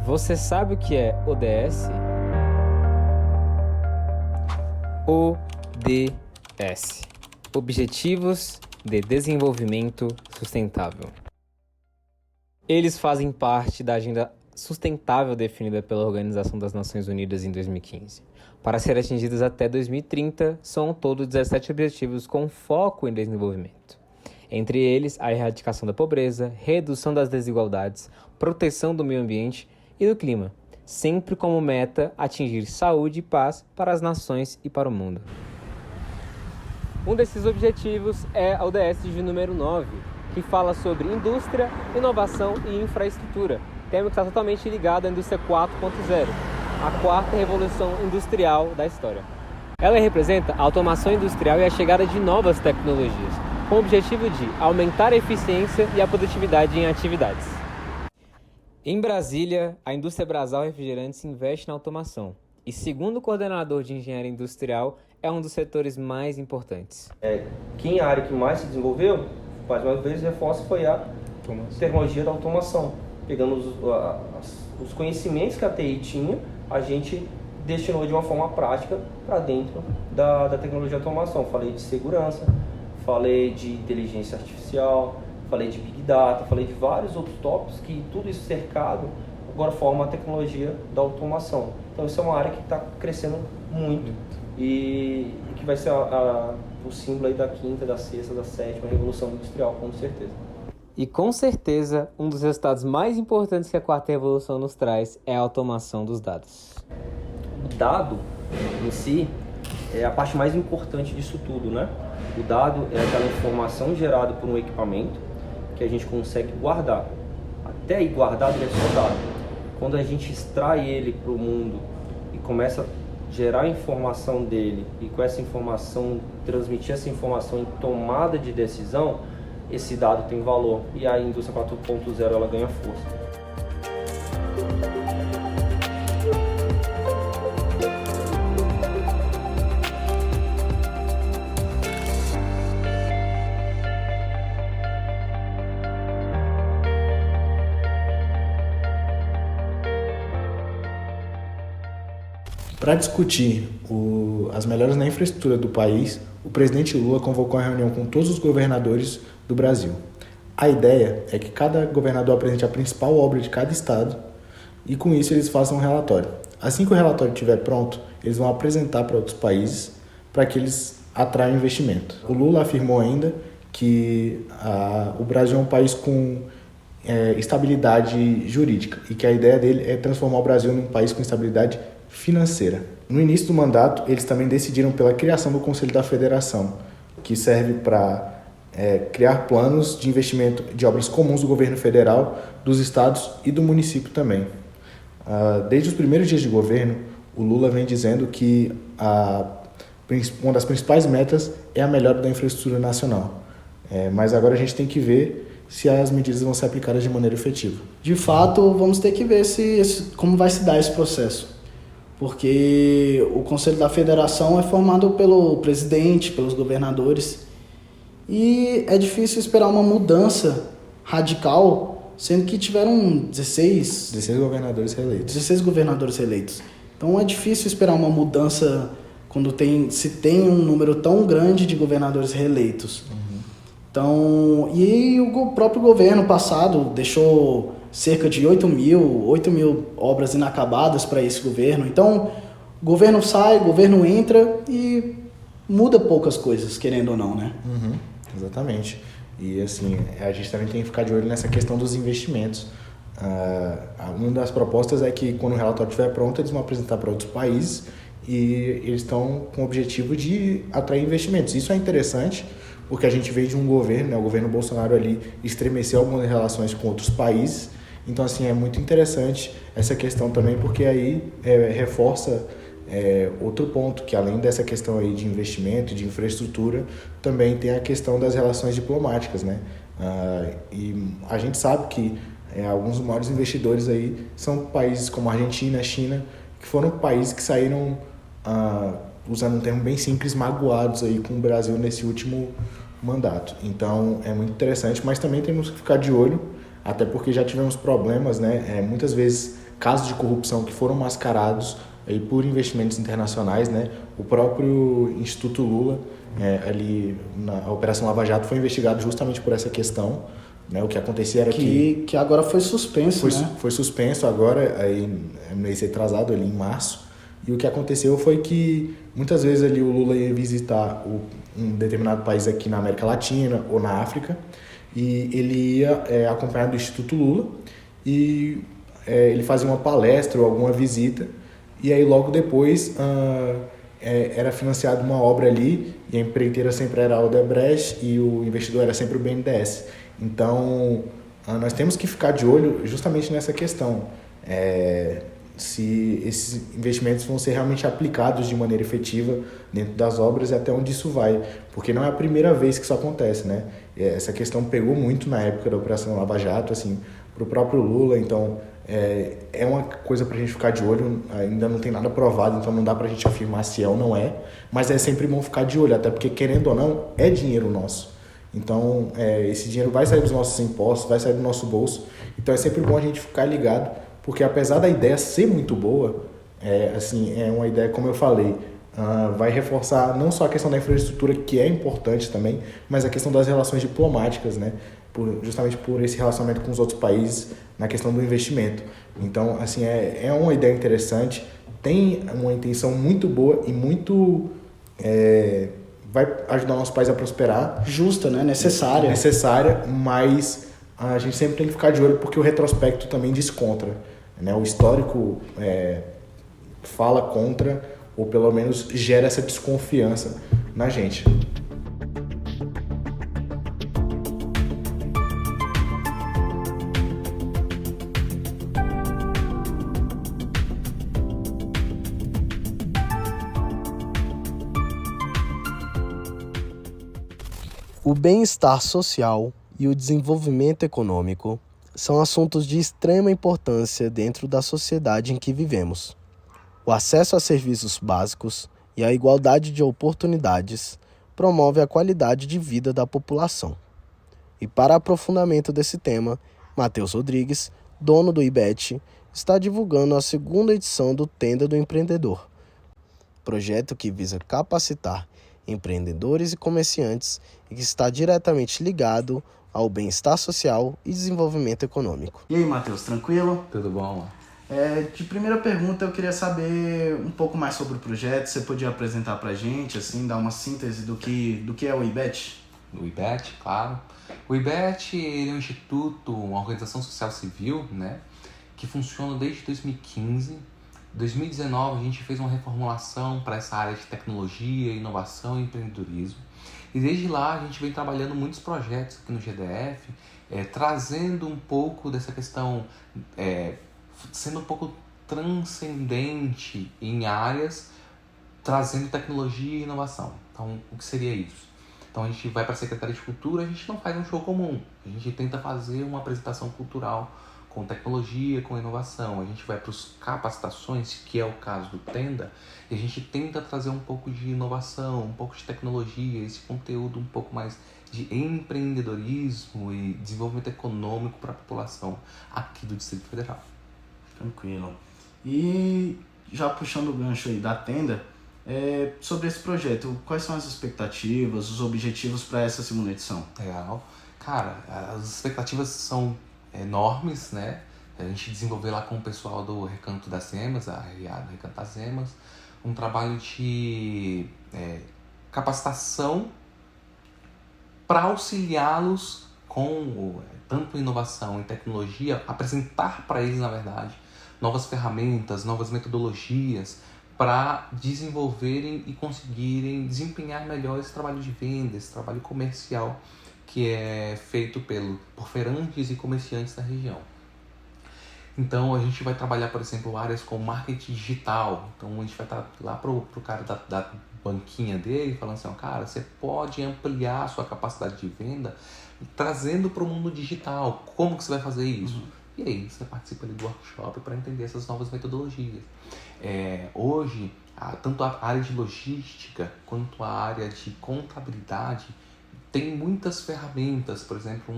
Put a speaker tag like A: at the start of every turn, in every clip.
A: Você sabe o que é ODS? ODS. Objetivos de Desenvolvimento Sustentável. Eles fazem parte da Agenda Sustentável definida pela Organização das Nações Unidas em 2015. Para serem atingidos até 2030, são ao todo 17 objetivos com foco em desenvolvimento. Entre eles, a erradicação da pobreza, redução das desigualdades, proteção do meio ambiente e do clima, sempre como meta atingir saúde e paz para as nações e para o mundo. Um desses objetivos é a ODS de número 9, que fala sobre indústria, inovação e infraestrutura, tema que está totalmente ligado à indústria 4.0, a quarta revolução industrial da história. Ela representa a automação industrial e a chegada de novas tecnologias, com o objetivo de aumentar a eficiência e a produtividade em atividades. Em Brasília, a indústria Brasal Refrigerantes investe na automação e, segundo o coordenador de engenharia industrial, é um dos setores mais importantes.
B: Quem a área que mais se desenvolveu, mais uma vez, reforça, foi a tecnologia da automação. Pegando os conhecimentos que a TI tinha, a gente destinou de uma forma prática para dentro da tecnologia de automação. Falei de segurança, falei de inteligência artificial, falei de Big Data, falei de vários outros tópicos que tudo isso cercado agora forma a tecnologia da automação. Então isso é uma área que está crescendo muito e que vai ser o símbolo aí da quinta, da sexta, da sétima revolução industrial, com certeza.
A: E com certeza, um dos resultados mais importantes que a quarta revolução nos traz é a automação dos dados.
B: O dado em si é a parte mais importante disso tudo, né? O dado é aquela informação gerada por um equipamento que a gente consegue guardar. Até aí guardado ele é só dado. Quando a gente extrai ele para o mundo e começa a gerar a informação dele e com essa informação, transmitir essa informação em tomada de decisão, esse dado tem valor e a indústria 4.0 ela ganha força.
C: Para discutir as melhoras na infraestrutura do país, o presidente Lula convocou uma reunião com todos os governadores do Brasil. A ideia é que cada governador apresente a principal obra de cada estado e com isso eles façam um relatório. Assim que o relatório estiver pronto, eles vão apresentar para outros países para que eles atraiam investimento. O Lula afirmou ainda que o Brasil é um país com estabilidade jurídica e que a ideia dele é transformar o Brasil num país com estabilidade financeira. No início do mandato, eles também decidiram pela criação do Conselho da Federação, que serve para criar planos de investimento de obras comuns do governo federal, dos estados e do município também. Desde os primeiros dias de governo, o Lula vem dizendo que uma das principais metas é a melhora da infraestrutura nacional. Mas agora a gente tem que ver se as medidas vão ser aplicadas de maneira efetiva.
D: De fato, vamos ter que ver como vai se dar esse processo. Porque o Conselho da Federação é formado pelo presidente, pelos governadores, e é difícil esperar uma mudança radical, sendo que tiveram 16
C: governadores reeleitos.
D: 16 governadores reeleitos. Então é difícil esperar uma mudança quando se tem um número tão grande de governadores reeleitos. Então, e o próprio governo passado deixou cerca de 8 mil obras inacabadas para esse governo. Então, o governo sai, o governo entra e muda poucas coisas, querendo ou não, né?
C: Exatamente. E assim, a gente também tem que ficar de olho nessa questão dos investimentos. Uma das propostas é que quando o relatório estiver pronto, eles vão apresentar para outros países e eles estão com o objetivo de atrair investimentos. Isso é interessante, porque a gente veio de um governo, né, o governo Bolsonaro ali estremeceu algumas relações com outros países. Então, assim, é muito interessante essa questão também, porque aí reforça outro ponto, que além dessa questão aí de investimento, de infraestrutura, também tem a questão das relações diplomáticas, né? E a gente sabe que alguns dos maiores investidores aí são países como a Argentina, a China, que foram países que saíram, usando um termo bem simples, magoados aí com o Brasil nesse último mandato. Então, é muito interessante, mas também temos que ficar de olho, até porque já tivemos problemas, né? Muitas vezes casos de corrupção que foram mascarados aí por investimentos internacionais, né? O próprio Instituto Lula, ali na Operação Lava Jato, foi investigado justamente por essa questão, né? O que acontecia era
D: que agora foi suspenso, né?
C: foi suspenso agora, aí, mês retrasado, ali em março. E o que aconteceu foi que muitas vezes ali o Lula ia visitar um determinado país aqui na América Latina ou na África, e ele ia acompanhado do Instituto Lula, e ele fazia uma palestra ou alguma visita, e aí logo depois era financiada uma obra ali, e a empreiteira sempre era a Odebrecht e o investidor era sempre o BNDES. Então, nós temos que ficar de olho justamente nessa questão. Se esses investimentos vão ser realmente aplicados de maneira efetiva dentro das obras e até onde isso vai. Porque não é a primeira vez que isso acontece, né? Essa questão pegou muito na época da Operação Lava Jato, assim, para o próprio Lula. Então, é uma coisa para a gente ficar de olho. Ainda não tem nada provado, então não dá para a gente afirmar se é ou não é. Mas é sempre bom ficar de olho, até porque, querendo ou não, é dinheiro nosso. Então, esse dinheiro vai sair dos nossos impostos, vai sair do nosso bolso. Então, é sempre bom a gente ficar ligado, porque apesar da ideia ser muito boa, é uma ideia, como eu falei, vai reforçar não só a questão da infraestrutura, que é importante também, mas a questão das relações diplomáticas, né? Justamente por esse relacionamento com os outros países na questão do investimento. Então, assim, é uma ideia interessante, tem uma intenção muito boa e muito... vai ajudar o nosso país a prosperar.
D: Justa, né?
C: Necessária, mas a gente sempre tem que ficar de olho, porque o retrospecto também diz contra, né? O histórico fala contra, ou pelo menos gera essa desconfiança na gente.
E: O bem-estar social e o desenvolvimento econômico são assuntos de extrema importância dentro da sociedade em que vivemos. O acesso a serviços básicos e a igualdade de oportunidades promove a qualidade de vida da população. E para aprofundamento desse tema, Matheus Rodrigues, dono do IBET, está divulgando a segunda edição do Tenda do Empreendedor, projeto que visa capacitar empreendedores e comerciantes e que está diretamente ligado ao bem-estar social e desenvolvimento econômico.
D: E aí, Matheus, tranquilo?
A: Tudo bom?
D: De primeira pergunta, eu queria saber um pouco mais sobre o projeto. Você podia apresentar pra gente, assim, dar uma síntese do que é o IBET?
F: O IBET, claro. O IBET ele é um instituto, uma organização social civil, né, que funciona desde 2015. Em 2019 a gente fez uma reformulação para essa área de tecnologia, inovação e empreendedorismo. E desde lá a gente vem trabalhando muitos projetos aqui no GDF, trazendo um pouco dessa questão, sendo um pouco transcendente em áreas, trazendo tecnologia e inovação. Então, o que seria isso? Então, a gente vai para a Secretaria de Cultura, a gente não faz um show comum, a gente tenta fazer uma apresentação cultural com tecnologia, com inovação. A gente vai para as capacitações, que é o caso do Tenda, e a gente tenta trazer um pouco de inovação, um pouco de tecnologia, esse conteúdo um pouco mais de empreendedorismo e desenvolvimento econômico para a população aqui do Distrito Federal.
D: Tranquilo. E já puxando o gancho aí da Tenda, sobre esse projeto, quais são as expectativas, os objetivos para essa segunda edição?
F: Legal. Cara, as expectativas são enormes, né? A gente desenvolveu lá com o pessoal do Recanto das Emas, a RA do Recanto das Emas, um trabalho de capacitação para auxiliá-los com tanto inovação e tecnologia, apresentar para eles, na verdade, novas ferramentas, novas metodologias para desenvolverem e conseguirem desempenhar melhor esse trabalho de venda, esse trabalho comercial que é feito por feirantes e comerciantes da região. Então a gente vai trabalhar, por exemplo, áreas como marketing digital. Então a gente vai estar lá pro cara da banquinha dele falando assim, cara, você pode ampliar a sua capacidade de venda trazendo para o mundo digital. Como que você vai fazer isso? E aí você participa ali do workshop para entender essas novas metodologias. Hoje, tanto a área de logística quanto a área de contabilidade tem muitas ferramentas, por exemplo,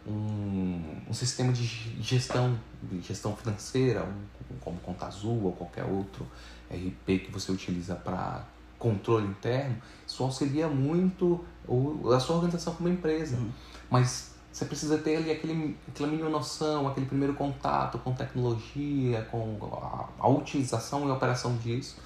F: um sistema de gestão financeira, como Conta Azul ou qualquer outro RP que você utiliza para controle interno, isso auxilia muito a sua organização como empresa. Mas você precisa ter ali aquela mínima noção, aquele primeiro contato com tecnologia, com a utilização e a operação disso.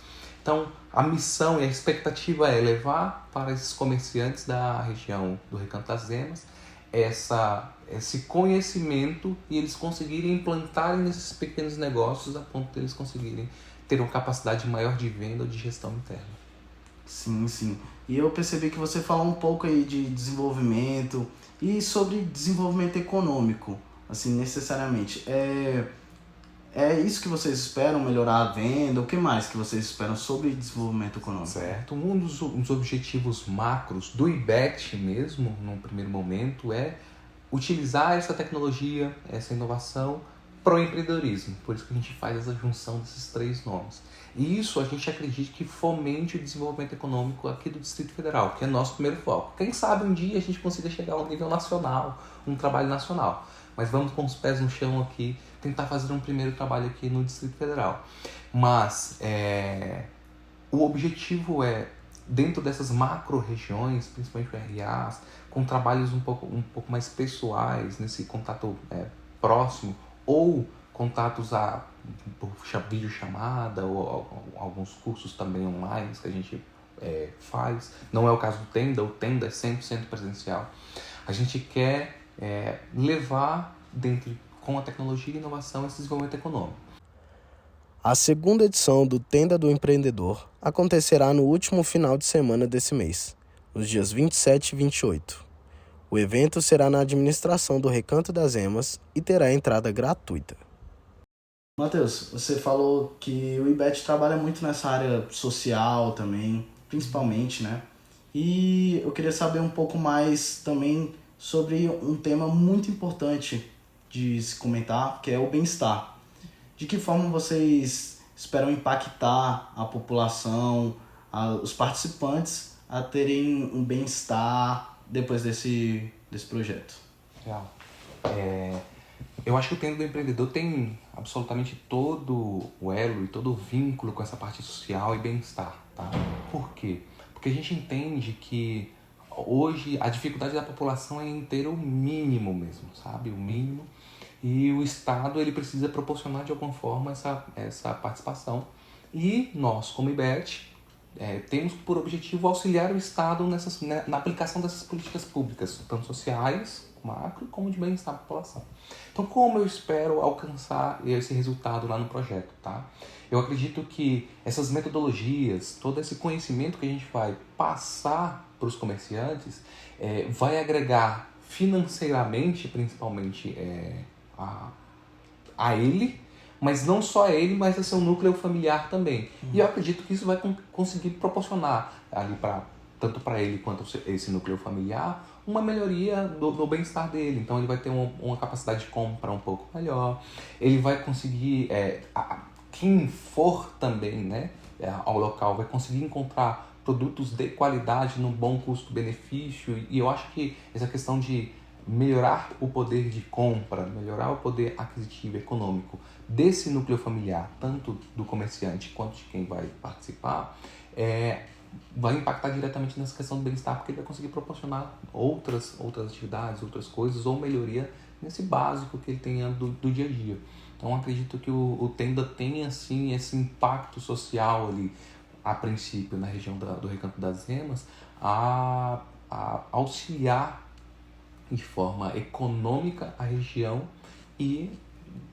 F: Então, a missão e a expectativa é levar para esses comerciantes da região do Recanto das Emas esse conhecimento e eles conseguirem implantarem nesses pequenos negócios a ponto de eles conseguirem ter uma capacidade maior de venda ou de gestão interna.
D: Sim, sim. E eu percebi que você falou um pouco aí de desenvolvimento e sobre desenvolvimento econômico, assim, necessariamente. É isso que vocês esperam, melhorar a venda? O que mais que vocês esperam sobre desenvolvimento econômico?
F: Certo. Um dos objetivos macros do IBET mesmo, num primeiro momento, é utilizar essa tecnologia, essa inovação para o empreendedorismo. Por isso que a gente faz essa junção desses 3 nomes. E isso a gente acredita que fomente o desenvolvimento econômico aqui do Distrito Federal, que é nosso primeiro foco. Quem sabe um dia a gente consiga chegar ao nível nacional, um trabalho nacional. Mas vamos com os pés no chão aqui, tentar fazer um primeiro trabalho aqui no Distrito Federal. Mas o objetivo é, dentro dessas macro-regiões, principalmente RAs, com trabalhos um pouco mais pessoais, nesse contato próximo, ou contatos por videochamada, ou alguns cursos também online que a gente faz. Não é o caso do Tenda, o Tenda é 100% presencial. A gente quer levar com a tecnologia e inovação esse desenvolvimento econômico.
E: A segunda edição do Tenda do Empreendedor acontecerá no último final de semana desse mês, nos dias 27 e 28. O evento será na administração do Recanto das Emas e terá entrada gratuita.
D: Matheus, você falou que o IBET trabalha muito nessa área social também, principalmente, né? E eu queria saber um pouco mais também sobre um tema muito importante de se comentar, que é o bem-estar. De que forma vocês esperam impactar a população, os participantes a terem um bem-estar depois desse projeto?
F: Legal. Eu acho que o Tenda do Empreendedor tem absolutamente todo o elo e todo o vínculo com essa parte social e bem-estar, tá? Por quê? Porque a gente entende que hoje a dificuldade da população é em ter o mínimo mesmo, sabe? O mínimo. E o Estado ele precisa proporcionar de alguma forma essa participação. E nós, como IBET, temos por objetivo auxiliar o Estado na aplicação dessas políticas públicas, tanto sociais, macro, como de bem-estar da população. Então, como eu espero alcançar esse resultado lá no projeto, tá? Eu acredito que essas metodologias, todo esse conhecimento que a gente vai passar para os comerciantes, vai agregar financeiramente, principalmente, a ele, mas não só a ele, mas a seu núcleo familiar também. E eu acredito que isso vai conseguir proporcionar ali tanto para ele quanto esse núcleo familiar uma melhoria do bem-estar dele. Então ele vai ter uma capacidade de compra um pouco melhor, ele vai conseguir, quem for também, né, ao local, vai conseguir encontrar produtos de qualidade num bom custo-benefício. E eu acho que essa questão de melhorar o poder de compra, melhorar o poder aquisitivo econômico desse núcleo familiar, tanto do comerciante quanto de quem vai participar, vai impactar diretamente nessa questão do bem-estar, porque ele vai conseguir proporcionar outras atividades, outras coisas, ou melhoria nesse básico que ele tenha do dia a dia. Então acredito que o Tenda tem assim, esse impacto social ali, a princípio, na região do Recanto das Emas, a auxiliar de forma econômica a região e,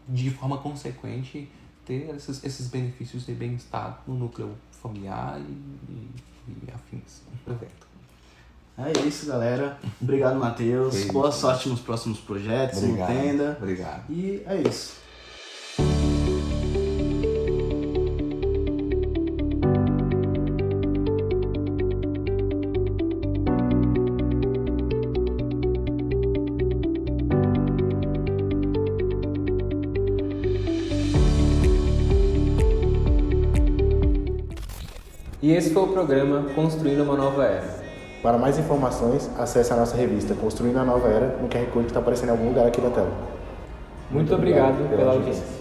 F: de forma consequente, ter esses benefícios de bem-estar no núcleo familiar e afins do evento.
D: É isso, galera. Obrigado, Matheus. Boa sorte nos próximos projetos, no Tenda.
F: Obrigado.
D: E é isso.
A: E esse foi o programa Construindo uma Nova Era.
C: Para mais informações, acesse a nossa revista Construindo a Nova Era no QR Code que está aparecendo em algum lugar aqui na tela.
A: Muito obrigado pela audiência.